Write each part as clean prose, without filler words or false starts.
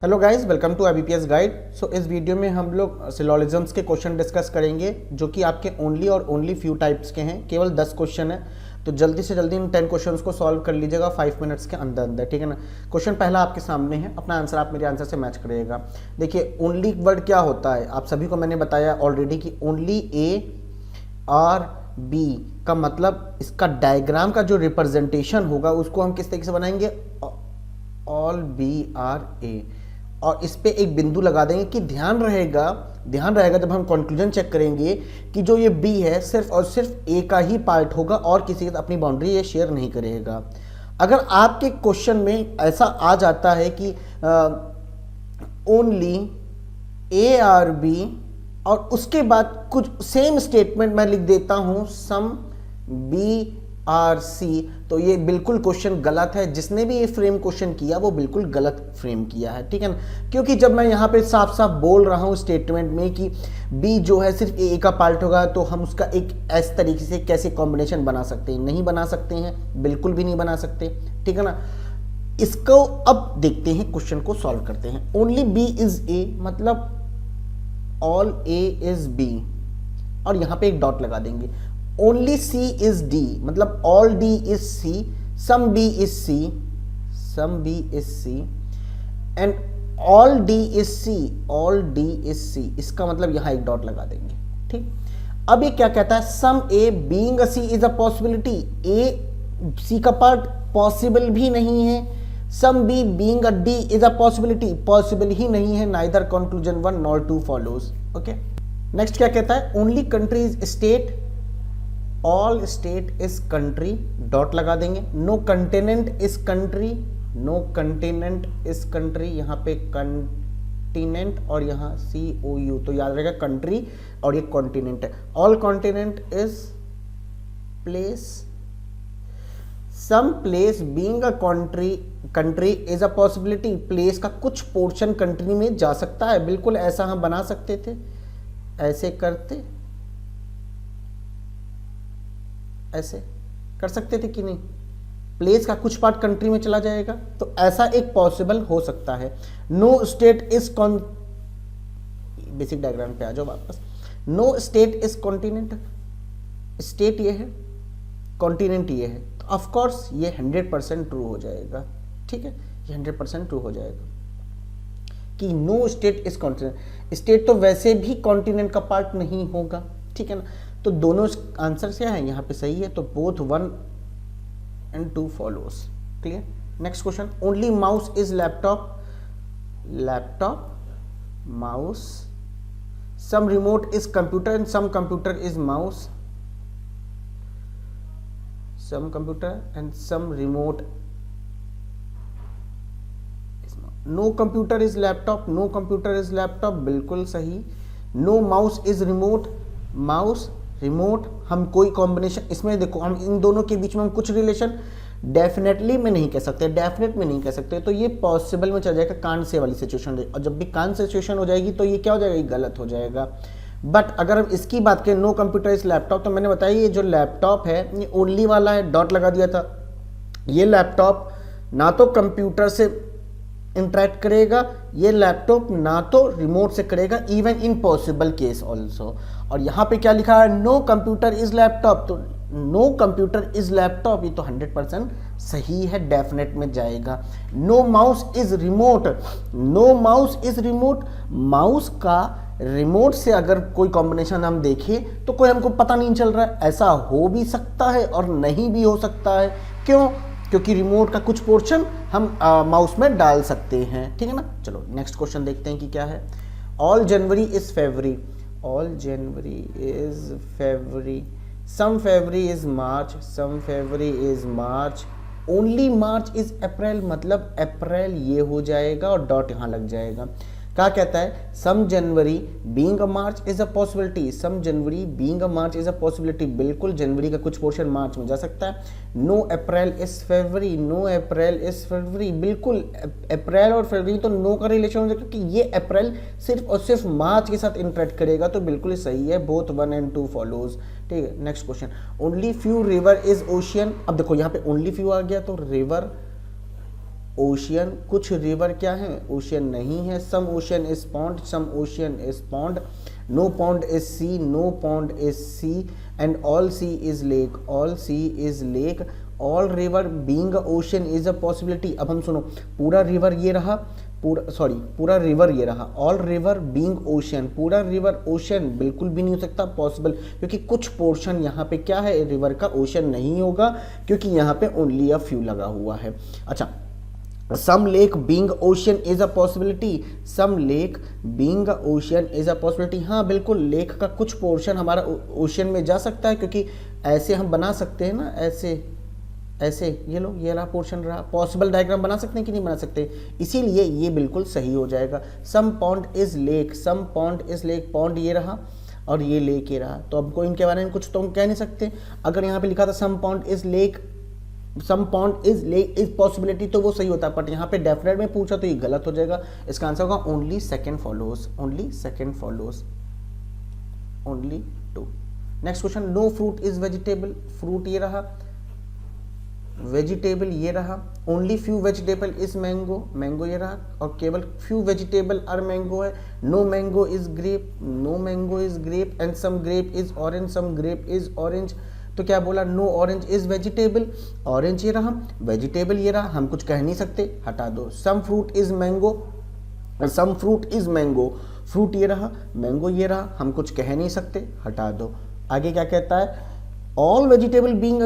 Hello guys, welcome to IBPS guide. सो इस video में हम लोग सिलोजिज्म्स के क्वेश्चन डिस्कस करेंगे जो कि आपके ओनली और ओनली फ्यू टाइप्स के हैं। केवल 10 क्वेश्चन है, तो जल्दी से जल्दी इन 10 क्वेश्चंस को सॉल्व कर लीजिएगा 5 मिनट्स के अंदर अंदर, ठीक है ना। क्वेश्चन पहला आपके सामने है, अपना आंसर आप मेरे आंसर से मैच करिएगा। देखिए, ओनली वर्ड क्या होता है, आप सभी को मैंने बताया ऑलरेडी कि ओनली ए और बी का मतलब इसका डायग्राम का जो रिप्रेजेंटेशन होगा उसको हम किस तरीके से बनाएंगे, ऑल बी आर ए, और इस पे एक बिंदु लगा देंगे कि ध्यान रहेगा जब हम कंक्लूजन चेक करेंगे कि जो ये बी है सिर्फ और सिर्फ ए का ही पार्ट होगा और किसी के साथ अपनी बाउंड्री ये शेयर नहीं करेगा। अगर आपके क्वेश्चन में ऐसा आ जाता है कि ओनली ए आर बी और उसके बाद कुछ सेम स्टेटमेंट मैं लिख देता हूं सम बी आर सी, तो ये बिल्कुल क्वेश्चन गलत है। जिसने भी ये फ्रेम क्वेश्चन किया वो बिल्कुल गलत फ्रेम किया है, ठीक है ना। क्योंकि जब मैं यहाँ पे साफ साफ बोल रहा हूँ स्टेटमेंट में कि बी जो है सिर्फ ए का पार्ट होगा, तो हम उसका एक इस तरीके से कैसे कॉम्बिनेशन बना सकते हैं, नहीं बना सकते हैं, बिल्कुल भी नहीं बना सकते, ठीक है ना। इसको अब देखते हैं, क्वेश्चन को सॉल्व करते हैं। ओनली बी इज ए मतलब ऑल ए इज बी, और यहाँ पे एक डॉट लगा देंगे। ओनली सी इज डी मतलब all D is C, some B is C, some B is C, and all D is C, all D is C, इसका मतलब यहां एक डॉट लगा देंगे, ठीक। अब ये क्या कहता है, some A being a C is a possibility, A C का पार्ट पॉसिबल भी नहीं है, some B being a D is a possibility, possible ही नहीं है, neither conclusion 1 nor 2 follows. Okay, next क्या कहता है, only country is state, all state is country, dot लगा देंगे। No continent is country, no continent is country, यहाँ पे कंटिनेंट और यहाँ COU, तो याद रहेगा कंट्री और ये कॉन्टिनेंट है। All continent is place, some place being a country is a possibility, place का कुछ पोर्शन कंट्री में जा सकता है, बिल्कुल ऐसा हम बना सकते थे, ऐसे करते, ऐसे कर सकते थे कि नहीं, प्लेस का कुछ पार्ट कंट्री में चला जाएगा, तो ऐसा एक पॉसिबल हो सकता है। No state is basic diagram पे आ जाओ वापस। No state is continent, state ये है, कॉन्टिनेंट ये है, तो ऑफ कोर्स ये 100% ट्रू हो जाएगा, ठीक है, ये 100% ट्रू हो जाएगा कि no state is continent. State तो वैसे भी कॉन्टिनेंट का पार्ट नहीं होगा, ठीक है ना। तो दोनों आंसर क्या है यहाँ पे सही है, तो both 1 and 2 follows. Clear. Next question, only mouse is laptop, laptop mouse, some remote is computer and some computer is mouse, some computer and some remote, no computer is laptop, no computer is laptop, बिल्कुल सही। No mouse is remote, mouse remote, हम कोई combination इसमें देखो, हम इन दोनों के बीच में हम कुछ रिलेशन डेफिनेटली में नहीं कह सकते, डेफिनेट में नहीं कह सकते, तो ये पॉसिबल में चल जाएगा, कान से वाली सिचुएशन, और जब भी कान से सिचुएशन हो जाएगी तो ये क्या हो जाएगा, ये गलत हो जाएगा। बट अगर हम इसकी बात करें, नो कंप्यूटर इज लैपटॉप, तो मैंने बताया ये जो लैपटॉप है ये ओनली वाला है, डॉट लगा दिया था। ये लैपटॉप ना तो कंप्यूटर से इंटरेक्ट करेगा, ये लैपटॉप ना तो रिमोट से करेगा, even in possible case also. और यहाँ पे क्या लिखा है, नो कंप्यूटर इज लैपटॉप, तो नो कंप्यूटर इज लैपटॉप, ये तो 100% सही है, डेफिनेट में जाएगा। No mouse is remote, no mouse is remote, mouse का रिमोट से अगर कोई कॉम्बिनेशन हम देखें तो कोई हमको पता नहीं चल रहा है, ऐसा हो भी सकता है और नहीं भी हो सकता है। क्यों? क्योंकि रिमोट का कुछ पोर्शन हम माउस में डाल सकते हैं, ठीक है ना। चलो नेक्स्ट क्वेश्चन देखते हैं कि क्या है। All January is February, all January is February, some February is March, some February is March, only March is April, मतलब अप्रैल ये हो जाएगा और डॉट यहाँ लग जाएगा। क्या कहता है, some January being a March is a possibility, some January being a March is a possibility, बिल्कुल जनवरी का कुछ पोर्शन मार्च में जा सकता है। No April is February, no April is February, बिल्कुल अप्रैल और फरवरी तो नो का रिलेशन हो जाएगा, क्योंकि ये अप्रैल सिर्फ और सिर्फ मार्च के साथ इंटरेक्ट करेगा, तो बिल्कुल सही है, बोथ 1 and 2 फॉलोज, ठीक है। Next question, only few river is ocean, अब देखो यहाँ पे ओनली फ्यू आ गया, तो रिवर ओशियन, कुछ रिवर क्या है, ओशियन नहीं है। Some ocean is pond, some ocean is pond. No pond is sea, no pond is C, and all sea is lake, all sea is lake. All river being ocean is a possibility. अब हम सुनो, पूरा river ये रहा, पूरा river ये रहा। All river being ocean, पूरा रिवर ओशियन बिल्कुल भी नहीं हो सकता, पॉसिबल, क्योंकि कुछ पोर्शन यहाँ पे क्या है, रिवर का ओशियन नहीं होगा, क्योंकि यहाँ पे ओनली अ फ्यू लगा हुआ है। अच्छा, some lake being ocean is a possibility, some lake being ocean is a possibility. हाँ बिल्कुल, लेक का कुछ पोर्शन हमारा ओशियन में जा सकता है, क्योंकि ऐसे हम बना सकते हैं ना, ऐसे ऐसे, ये लो ये रहा पोर्शन रहा, पॉसिबल डायग्राम बना सकते हैं कि नहीं बना सकते, इसीलिए ये बिल्कुल सही हो जाएगा। Some pond is lake, some pond is lake, pond ये रहा और ये लेक ये रहा, तो अब कोई इनके बारे में कुछ तो हम कह नहीं सकते। अगर यहाँ पे लिखा था some pond is lake, some pond is lake is possibility, तो वो सही होता है, बट यहाँ पे डेफिनेट में पूछा तो ये गलत हो जाएगा। इसका आंसर होगा only second follows, only second follows, only 2। Next question, no fruit is vegetable, fruit ये रहा, वेजिटेबल ये रहा। Only few vegetable is mango, mango ये रहा, और केवल फ्यू वेजिटेबल आर मैंगो है। No mango is grape, no mango is grape, and some grape is orange, some grape is orange. तो क्या बोला, no orange is vegetable, orange ये रहा, वेजिटेबल ये रहा, हम कुछ कह नहीं सकते, हटा दो। Some fruit is mango, some fruit is mango, fruit ये रहा, मैंगो ये रहा, हम कुछ कह नहीं सकते, हटा दो। आगे क्या कहता है, all vegetable being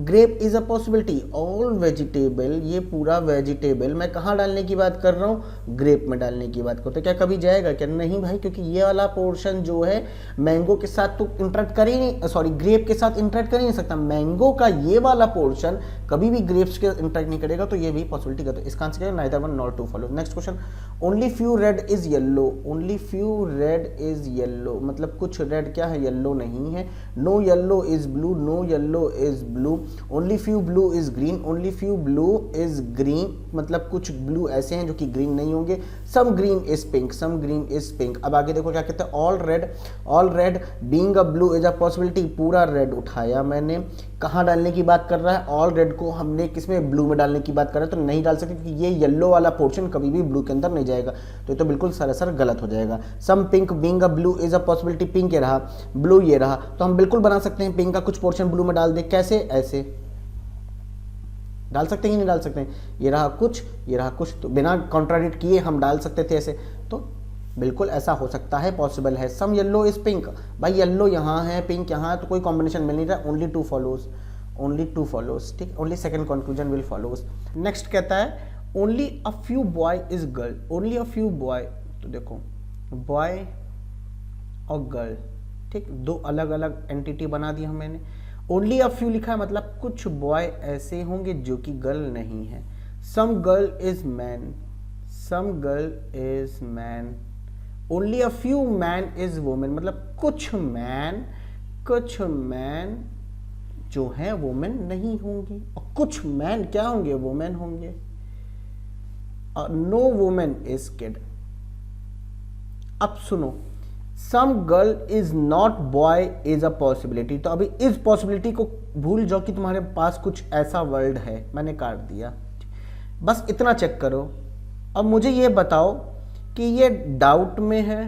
grape is a possibility, all vegetable, ये पूरा वेजिटेबल मैं कहाँ डालने की बात कर रहा हूँ, ग्रेप में डालने की बात करते, क्या कभी जाएगा क्या, नहीं भाई, क्योंकि ये वाला पोर्शन जो है मैंगो के साथ तो इंटरेक्ट कर ही नहीं, सॉरी ग्रेप के साथ इंटरेक्ट कर ही नहीं सकता, मैंगो का ये वाला पोर्शन कभी भी ग्रेप्स के इंटरेक्ट नहीं करेगा, तो ये भी पॉसिबिलिटी का, तो इसका आंसर क्या है, neither one nor two follow. Next question, only few red is yellow, only few red is yellow, मतलब कुछ रेड क्या है, येलो नहीं है। No yellow is blue, no yellow is blue. Only few blue is green, only few blue is green, मतलब कुछ blue ऐसे हैं जो कि ग्रीन नहीं होंगे। Some green is pink, some green is pink. अब आगे देखो क्या कहते हैं, all red being a blue is a possibility, पूरा रेड उठाया मैंने, कहाँ डालने की बात कर रहा है, ऑल रेड को हमने किसमें, ब्लू में डालने की बात कर रहे हैं, तो नहीं डाल सकते, क्योंकि ये येलो वाला पोर्शन कभी भी ब्लू के अंदर नहीं जाएगा, तो ये तो बिल्कुल सरासर गलत हो जाएगा। Some pink being a blue is a possibility, pink ये रहा, ब्लू ये रहा, तो हम बिल्कुल बना सकते हैं पिंक का कुछ पोर्शन ब्लू में डाल दे, कैसे, ऐसे डाल सकते हैं कि नहीं डाल सकते हैं, ये रहा कुछ, ये रहा कुछ, तो बिना कॉन्ट्राडिक्ट किए हम डाल सकते थे ऐसे, तो बिल्कुल ऐसा हो सकता है, पॉसिबल है। सम येलो इज पिंक, भाई येलो यहाँ है, पिंक यहाँ है, तो कोई कॉम्बिनेशन मिल नहीं रहा, ओनली 2 फॉलोज, ओनली 2 फॉलोज, ठीक, only second conclusion will follows. Next कहता है only a few boy is girl, only a few boy, तो देखो बॉय और गर्ल, ठीक, दो अलग अलग एंटिटी बना दी हम मैंने। ओनली अ फ्यू लिखा है, मतलब कुछ बॉय ऐसे होंगे जो कि गर्ल नहीं है। Some girl is man, some girl is man. Only a few man is women, मतलब कुछ मैन जो है वुमेन नहीं होंगी, और कुछ मैन क्या होंगे, वुमेन होंगे। No women is kid. अब सुनो, some girl is not boy is a possibility, तो अभी इस पॉसिबिलिटी को भूल जाओ कि तुम्हारे पास कुछ ऐसा वर्ड है, मैंने काट दिया, बस इतना चेक करो। अब मुझे ये बताओ कि ये डाउट में है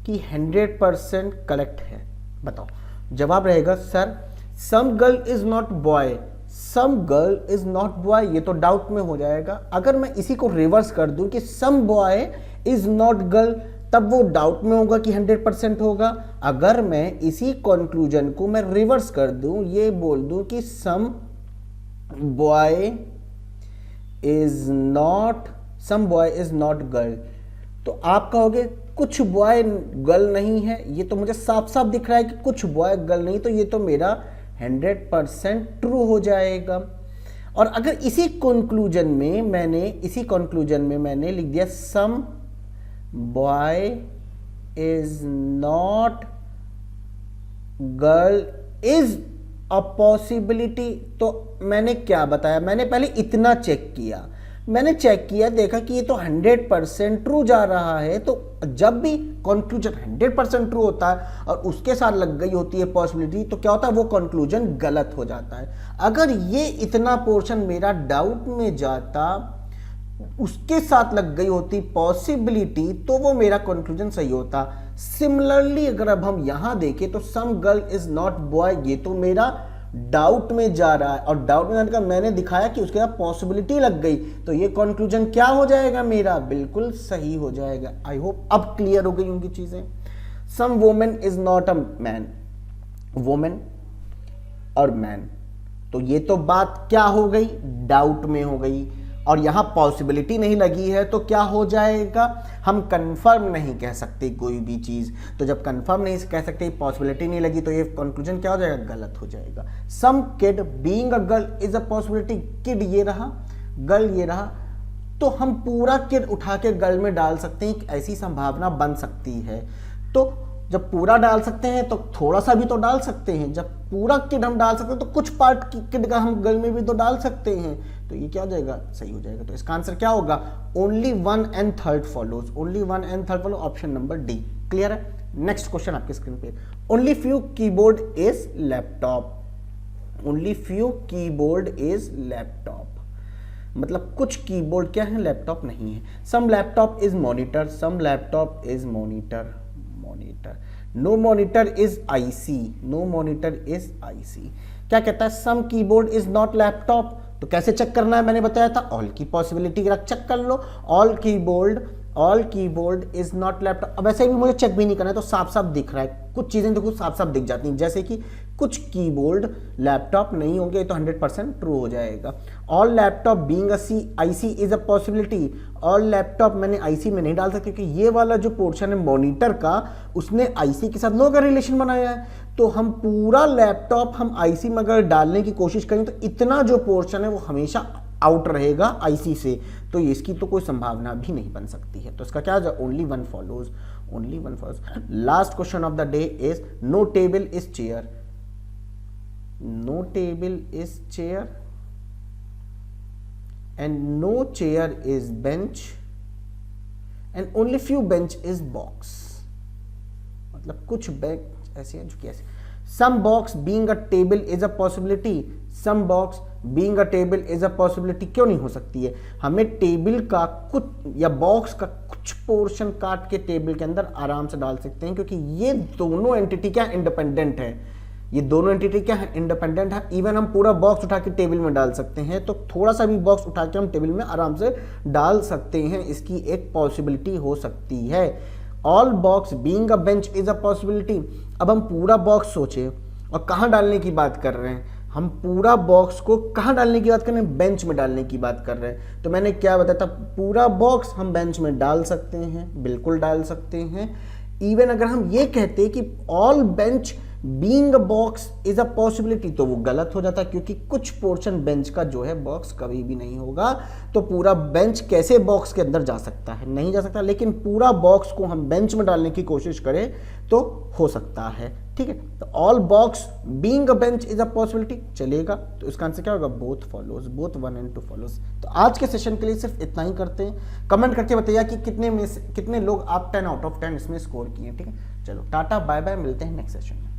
कि 100% करेक्ट है, बताओ। जवाब रहेगा sir some girl is not boy, some girl is not boy, ये तो डाउट में हो जाएगा। अगर मैं इसी को रिवर्स कर दूं कि सम बॉय इज नॉट गर्ल, तब वो डाउट में होगा कि 100% होगा। अगर मैं इसी कंक्लूजन को मैं रिवर्स कर दूं, ये बोल दूं कि सम बॉय इज नॉट गर्ल, तो आप कहोगे कुछ बॉय गर्ल नहीं है, ये तो मुझे साफ साफ दिख रहा है कि कुछ बॉय गर्ल नहीं, तो ये तो मेरा 100% ट्रू हो जाएगा। और अगर इसी कंक्लूजन में मैंने लिख दिया some boy is not girl is a possibility, तो मैंने क्या बताया, मैंने पहले इतना चेक किया, देखा कि ये तो 100% ट्रू जा रहा है। तो जब भी कंक्लूजन 100% ट्रू होता है और उसके साथ लग गई होती है पॉसिबिलिटी, तो क्या होता है, वो कंक्लूजन गलत हो जाता है। अगर ये इतना पोर्शन मेरा डाउट में जाता उसके साथ लग गई होती पॉसिबिलिटी तो वो मेरा कंक्लूजन सही होता। सिमिलरली अगर अब हम यहां देखें तो some girl is not boy, ये तो मेरा डाउट में जा रहा है, और डाउट में जाने का मैंने दिखाया कि उसके साथ पॉसिबिलिटी लग गई, तो ये कंक्लूजन क्या हो जाएगा मेरा, बिल्कुल सही हो जाएगा। आई होप अब क्लियर हो गई होंगी चीजें। Some women is not a man, women और मैन, तो ये तो बात क्या हो गई, डाउट में हो गई, और यहां पॉसिबिलिटी नहीं लगी है तो क्या हो जाएगा, हम कंफर्म नहीं कह सकते कोई भी चीज। तो जब कंफर्म नहीं कह सकते, पॉसिबिलिटी नहीं लगी, तो ये कंक्लूजन क्या हो जाएगा, गलत हो जाएगा। Some kid being a girl is a possibility, kid ये रहा, गर्ल ये रहा, तो हम पूरा किड उठा के गर्ल में डाल सकते हैं, ऐसी संभावना बन सकती है। तो जब पूरा डाल सकते हैं तो थोड़ा सा भी तो डाल सकते हैं, जब पूरा किड हम डाल सकते हैं तो कुछ पार्ट किड का हम गर्ल में भी तो डाल सकते हैं, तो ये क्या हो जाएगा, सही हो जाएगा। तो इसका आंसर क्या होगा, only 1 and 3 follows, only 1 and 3 follow, option number D. Clear है। नेक्स्ट क्वेश्चन आपके स्क्रीन पे, only few keyboard is laptop, only few keyboard is laptop, मतलब कुछ कीबोर्ड क्या है, लैपटॉप नहीं है। Some laptop is monitor, some laptop is monitor, monitor, no monitor is IC, no monitor is IC. क्या कहता है, some keyboard is not laptop, तो कैसे चेक करना है, मैंने बताया था ऑल की पॉसिबिलिटी रख चेक कर लो, all keyboard is not laptop. अब ऐसे भी मुझे चेक भी नहीं करना है, तो साफ साफ दिख रहा है, कुछ चीजें देखो साफ साफ दिख जाती हैं, जैसे कि कुछ कीबोर्ड लैपटॉप नहीं होंगे, तो 100% ट्रू हो जाएगा। All laptop being a IC is a possibility, all laptop मैंने आईसी में नहीं डाल सकता, क्योंकि ये वाला जो पोर्शन है मॉनिटर का, उसने आईसी के साथ नो का रिलेशन बनाया है, तो हम पूरा लैपटॉप हम आईसी में अगर डालने की कोशिश करें तो इतना जो पोर्शन है वो हमेशा आउट रहेगा आईसी से, तो इसकी तो कोई संभावना भी नहीं बन सकती है। तो इसका क्या हो, only 1 follows, only 1 follows. Last question of the day is no table is chair, no table is chair and no chair is bench and only few bench is box, मतलब कुछ बेंच ऐसे हैं जो कि ऐसे। Some box being a table is a possibility, some box being a table is a possibility क्यों नहीं हो सकती है, हमें टेबल का कुछ या बॉक्स का कुछ पोर्शन काट के टेबल के अंदर आराम से डाल सकते हैं, क्योंकि ये दोनों एंटिटी क्या इंडिपेंडेंट है, ये दोनों एंटिटी क्या है, इंडिपेंडेंट है। इवन हम पूरा बॉक्स उठा के टेबल में डाल सकते हैं, तो थोड़ा सा भी बॉक्स उठा के हम टेबल में आराम से डाल सकते हैं, इसकी एक पॉसिबिलिटी हो सकती है। All box being a bench is a possibility, अब हम पूरा बॉक्स सोचे और कहाँ डालने की बात कर रहे हैं, हम पूरा बॉक्स को कहाँ डालने की बात कर रहे हैं, बेंच में डालने की बात कर रहे हैं। तो मैंने क्या बताया था, पूरा बॉक्स हम बेंच में डाल सकते हैं, बिल्कुल डाल सकते हैं। इवन अगर हम ये कहते हैं कि all bench being a box is a possibility, तो वो गलत हो जाता है, क्योंकि कुछ पोर्शन बेंच का जो है बॉक्स कभी भी नहीं होगा। तो पूरा बेंच कैसे बॉक्स के अंदर जा सकता है, नहीं जा सकता, लेकिन पूरा बॉक्स को हम बेंच में डालने की कोशिश करें तो हो सकता है। ठीक है, तो all box being a bench is a possibility चलेगा, तो इसका आंसर क्या होगा, both follows, both 1 and 2 follows. तो आज के सेशन के लिए सिर्फ इतना ही करते हैं। कमेंट करके बताइए कि कितने लोग आप 10 out of 10 इसमें स्कोर किए। ठीक है, चलो टाटा बाय बाय, मिलते हैं नेक्स्ट सेशन में।